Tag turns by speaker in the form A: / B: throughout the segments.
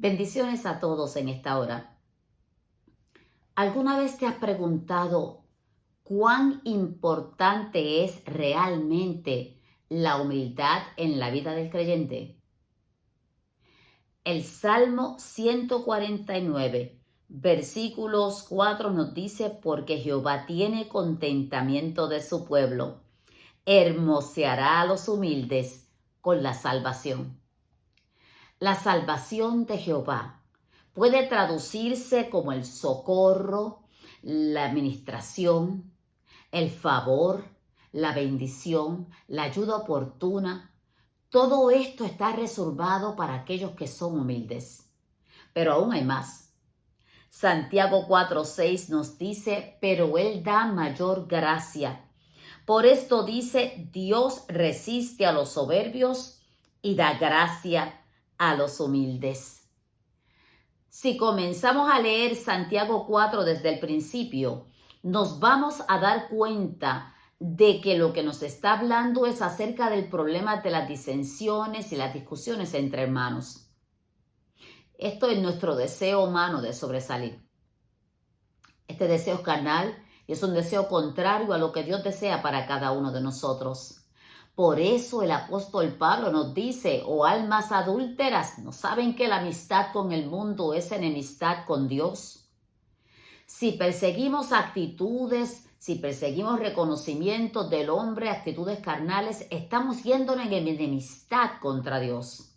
A: Bendiciones a todos en esta hora. ¿Alguna vez te has preguntado cuán importante es realmente la humildad en la vida del creyente? El Salmo 149, versículos 4 nos dice: porque Jehová tiene contentamiento de su pueblo, hermoseará a los humildes con la salvación. La salvación de Jehová puede traducirse como el socorro, la administración, el favor, la bendición, la ayuda oportuna. Todo esto está reservado para aquellos que son humildes. Pero aún hay más. Santiago 4:6 nos dice: pero Él da mayor gracia. Por esto dice: Dios resiste a los soberbios y da gracia a los humildes. Si comenzamos a leer Santiago 4 desde el principio, nos vamos a dar cuenta de que lo que nos está hablando es acerca del problema de las disensiones y las discusiones entre hermanos. Esto es nuestro deseo humano de sobresalir. Este deseo es carnal y es un deseo contrario a lo que Dios desea para cada uno de nosotros. Por eso el apóstol Pablo nos dice: oh almas adúlteras, ¿no saben que la amistad con el mundo es enemistad con Dios? Si perseguimos actitudes, si perseguimos reconocimientos del hombre, actitudes carnales, estamos yéndonos en enemistad contra Dios.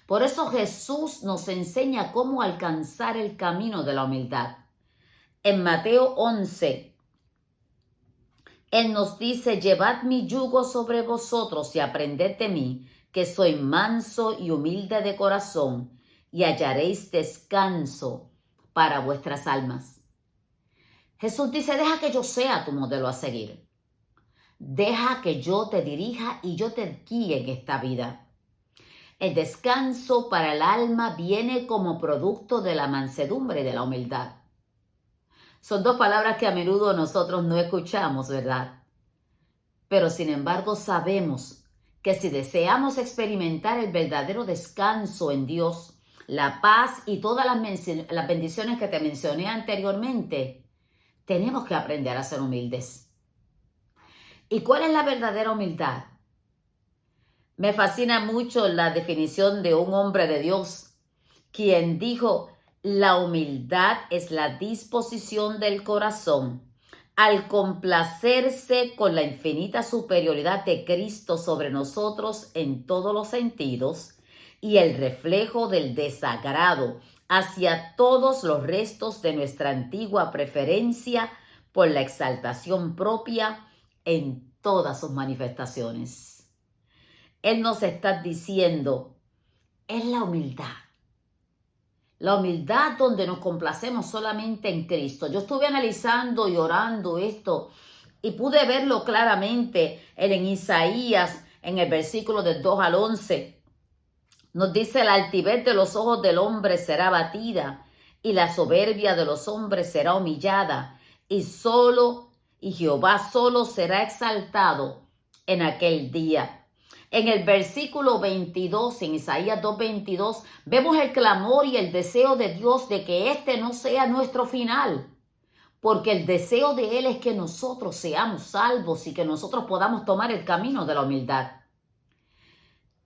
A: Por eso Jesús nos enseña cómo alcanzar el camino de la humildad. En Mateo 11, Él nos dice: llevad mi yugo sobre vosotros y aprended de mí, que soy manso y humilde de corazón, y hallaréis descanso para vuestras almas. Jesús dice: deja que yo sea tu modelo a seguir. Deja que yo te dirija y yo te guíe en esta vida. El descanso para el alma viene como producto de la mansedumbre y de la humildad. Son dos palabras que a menudo nosotros no escuchamos, ¿verdad? Pero sin embargo sabemos que si deseamos experimentar el verdadero descanso en Dios, la paz y todas las bendiciones que te mencioné anteriormente, tenemos que aprender a ser humildes. ¿Y cuál es la verdadera humildad? Me fascina mucho la definición de un hombre de Dios, quien dijo: la humildad es la disposición del corazón al complacerse con la infinita superioridad de Cristo sobre nosotros en todos los sentidos y el reflejo del desagrado hacia todos los restos de nuestra antigua preferencia por la exaltación propia en todas sus manifestaciones. Él nos está diciendo: es la humildad. La humildad donde nos complacemos solamente en Cristo. Yo estuve analizando y orando esto y pude verlo claramente en Isaías, en el versículo del 2 al 11. Nos dice: la altivez de los ojos del hombre será abatida y la soberbia de los hombres será humillada, y Jehová solo será exaltado en aquel día. En el versículo 22, en Isaías 2:22, vemos el clamor y el deseo de Dios de que este no sea nuestro final, porque el deseo de Él es que nosotros seamos salvos y que nosotros podamos tomar el camino de la humildad.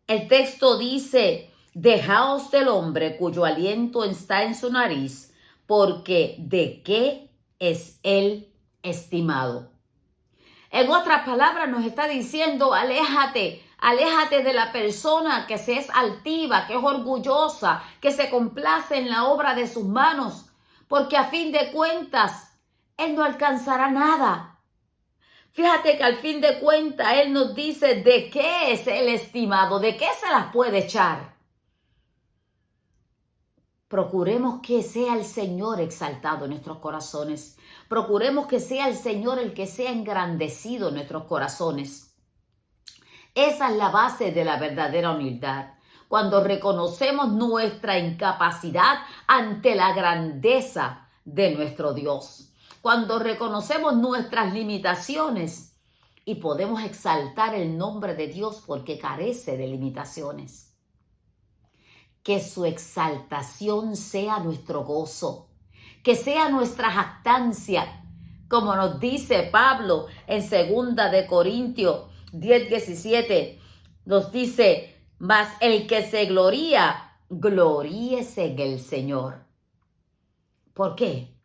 A: El texto dice: dejaos del hombre cuyo aliento está en su nariz, porque ¿de qué es él estimado? En otras palabras, nos está diciendo: aléjate de la persona que se es altiva, que es orgullosa, que se complace en la obra de sus manos, porque a fin de cuentas, él no alcanzará nada. Fíjate que al fin de cuentas, él nos dice de qué es el estimado, de qué se las puede echar. Procuremos que sea el Señor exaltado en nuestros corazones. Procuremos que sea el Señor el que sea engrandecido en nuestros corazones. Esa es la base de la verdadera humildad. Cuando reconocemos nuestra incapacidad ante la grandeza de nuestro Dios. Cuando reconocemos nuestras limitaciones y podemos exaltar el nombre de Dios porque carece de limitaciones. que su exaltación sea nuestro gozo, que sea nuestra jactancia, como nos dice Pablo en 2 Corintios 10:17, nos dice, mas el que se gloría, gloríese en el Señor. ¿Por qué?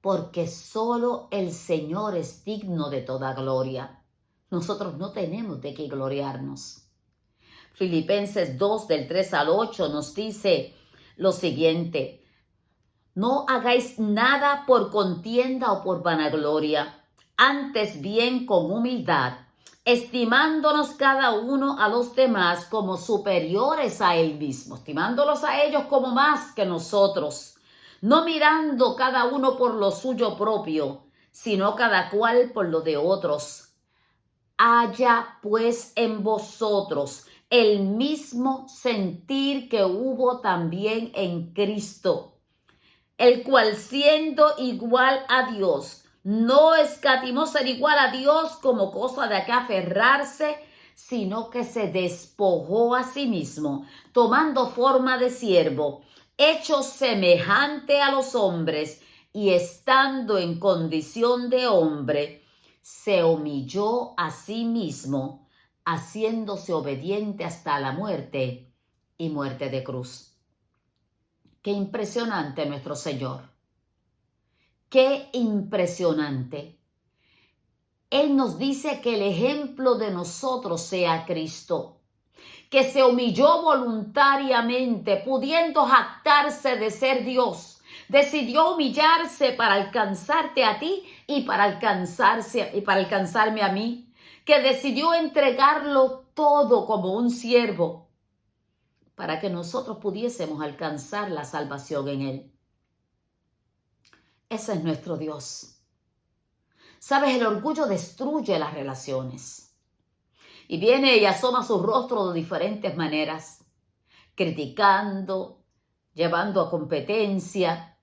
A: Porque solo el Señor es digno de toda gloria. Nosotros no tenemos de qué gloriarnos. Filipenses 2 del 3 al 8 nos dice lo siguiente: no hagáis nada por contienda o por vanagloria, antes bien con humildad, estimándonos cada uno a los demás como superiores a él mismo, estimándolos a ellos como más que nosotros, no mirando cada uno por lo suyo propio, sino cada cual por lo de otros. Haya pues en vosotros el mismo sentir que hubo también en Cristo, el cual siendo igual a Dios, no escatimó ser igual a Dios como cosa de que aferrarse, sino que se despojó a sí mismo, tomando forma de siervo, hecho semejante a los hombres, y estando en condición de hombre, se humilló a sí mismo, haciéndose obediente hasta la muerte y muerte de cruz. Qué impresionante nuestro Señor. Qué impresionante. Él nos dice que el ejemplo de nosotros sea Cristo, que se humilló voluntariamente, pudiendo jactarse de ser Dios. Decidió humillarse para alcanzarte a ti y para alcanzarme a mí, que decidió entregarlo todo como un siervo para que nosotros pudiésemos alcanzar la salvación en Él. Ese es nuestro Dios. Sabes, el orgullo destruye las relaciones y viene y asoma su rostro de diferentes maneras, criticando, llevando a competencia,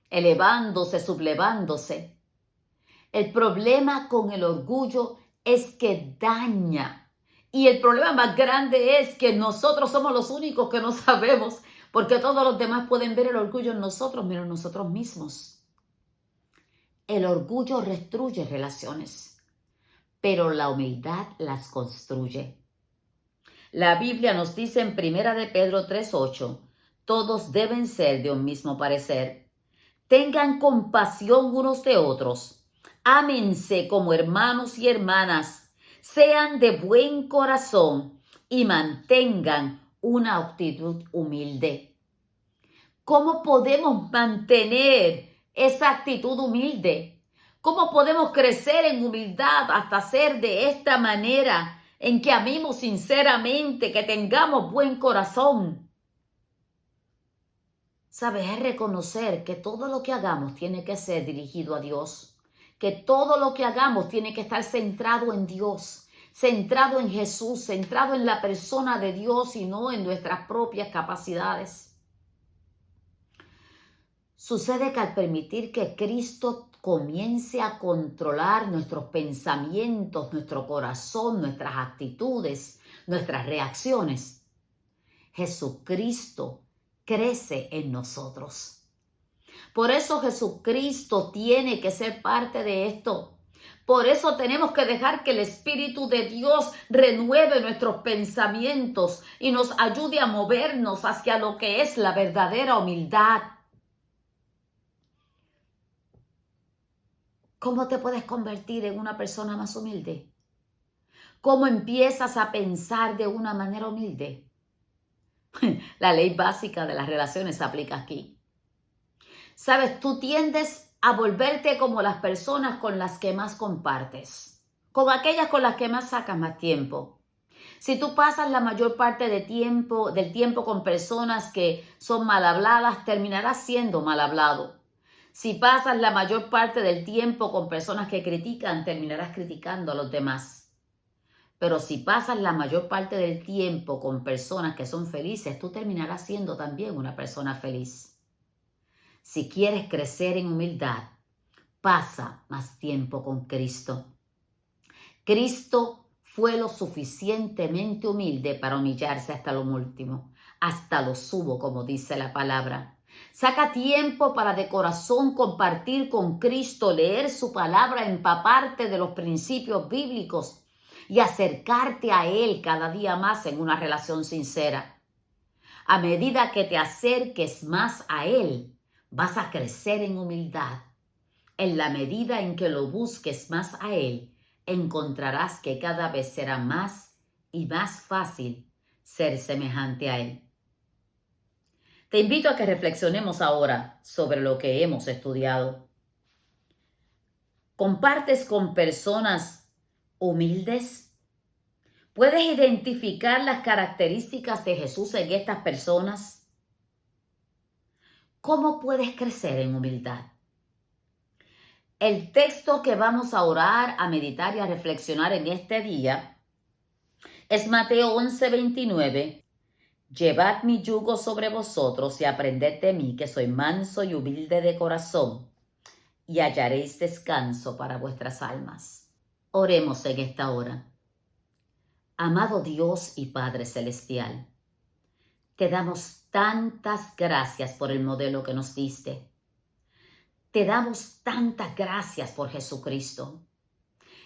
A: elevándose, sublevándose. El problema con el orgullo es que daña, y el problema más grande es que nosotros somos los únicos que no sabemos, porque todos los demás pueden ver el orgullo en nosotros, menos nosotros mismos. El orgullo destruye relaciones, pero la humildad las construye. La Biblia nos dice en 1 de Pedro 3:8, todos deben ser de un mismo parecer. Tengan compasión unos de otros. Ámense como hermanos y hermanas. Sean de buen corazón y mantengan una actitud humilde. ¿Cómo podemos mantener esa actitud humilde? ¿Cómo podemos crecer en humildad hasta ser de esta manera en que amemos sinceramente, que tengamos buen corazón? ¿Sabes? Es reconocer que todo lo que hagamos tiene que ser dirigido a Dios, que todo lo que hagamos tiene que estar centrado en Dios, centrado en Jesús, centrado en la persona de Dios y no en nuestras propias capacidades. Sucede que al permitir que Cristo comience a controlar nuestros pensamientos, nuestro corazón, nuestras actitudes, nuestras reacciones, Jesucristo crece en nosotros. Por eso Jesucristo tiene que ser parte de esto. Por eso tenemos que dejar que el Espíritu de Dios renueve nuestros pensamientos y nos ayude a movernos hacia lo que es la verdadera humildad. ¿Cómo te puedes convertir en una persona más humilde? ¿Cómo empiezas a pensar de una manera humilde? La ley básica de las relaciones se aplica aquí. Sabes, tú tiendes a volverte como las personas con las que más compartes, con aquellas con las que más sacas más tiempo. Si tú pasas la mayor parte del tiempo con personas que son mal habladas, terminarás siendo mal hablado. Si pasas la mayor parte del tiempo con personas que critican, terminarás criticando a los demás. Pero si pasas la mayor parte del tiempo con personas que son felices, tú terminarás siendo también una persona feliz. Si quieres crecer en humildad, pasa más tiempo con Cristo. Cristo fue lo suficientemente humilde para humillarse hasta lo último, hasta lo sumo, como dice la palabra. Saca tiempo para de corazón compartir con Cristo, leer su palabra, empaparte de los principios bíblicos y acercarte a Él cada día más en una relación sincera. A medida que te acerques más a Él, vas a crecer en humildad. En la medida en que lo busques más a Él, encontrarás que cada vez será más y más fácil ser semejante a Él. Te invito a que reflexionemos ahora sobre lo que hemos estudiado. ¿Compartes con personas humildes? ¿Puedes identificar las características de Jesús en estas personas? ¿Cómo puedes crecer en humildad? El texto que vamos a orar, a meditar y a reflexionar en este día es Mateo 11:29. Llevad mi yugo sobre vosotros y aprended de mí, que soy manso y humilde de corazón, y hallaréis descanso para vuestras almas. Oremos en esta hora. Amado Dios y Padre Celestial, te damos tantas gracias por el modelo que nos diste. Te damos tantas gracias por Jesucristo.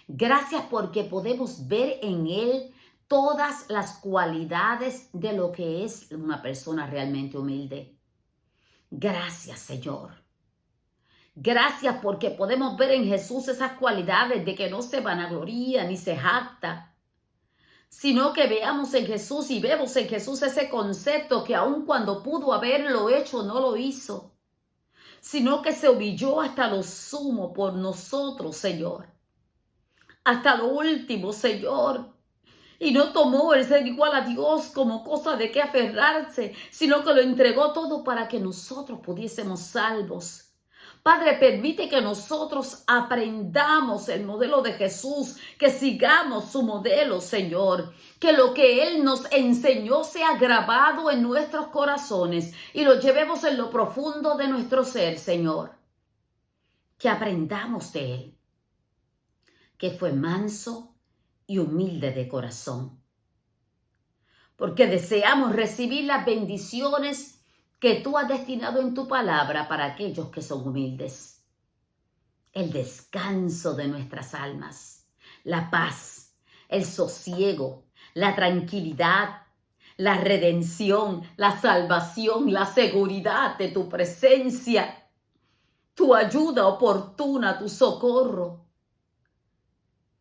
A: Gracias porque podemos ver en Él todas las cualidades de lo que es una persona realmente humilde. Gracias, Señor. Gracias porque podemos ver en Jesús esas cualidades de que no se vanagloria ni se jacta, sino que veamos en Jesús y vemos en Jesús ese concepto que aun cuando pudo haberlo hecho, no lo hizo, sino que se humilló hasta lo sumo por nosotros, Señor. Hasta lo último, Señor. Y no tomó el ser igual a Dios como cosa de que aferrarse, sino que lo entregó todo para que nosotros pudiésemos salvos. Padre, permite que nosotros aprendamos el modelo de Jesús, que sigamos su modelo, Señor. Que lo que Él nos enseñó sea grabado en nuestros corazones y lo llevemos en lo profundo de nuestro ser, Señor. Que aprendamos de Él, que fue manso y humilde de corazón. Porque deseamos recibir las bendiciones que tú has destinado en tu palabra para aquellos que son humildes. El descanso de nuestras almas, la paz, el sosiego, la tranquilidad, la redención, la salvación, la seguridad de tu presencia, tu ayuda oportuna, tu socorro.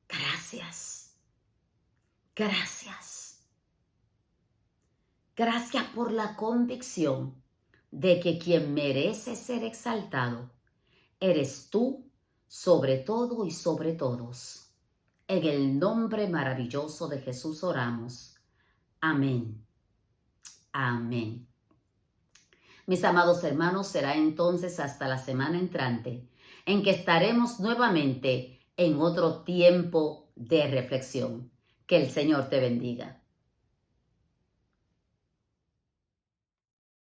A: Gracias. Gracias. Gracias por la convicción de que quien merece ser exaltado eres tú, sobre todo y sobre todos. En el nombre maravilloso de Jesús oramos. Amén. Amén. Mis amados hermanos, será entonces hasta la semana entrante, en que estaremos nuevamente en otro tiempo de reflexión. Que el Señor te bendiga.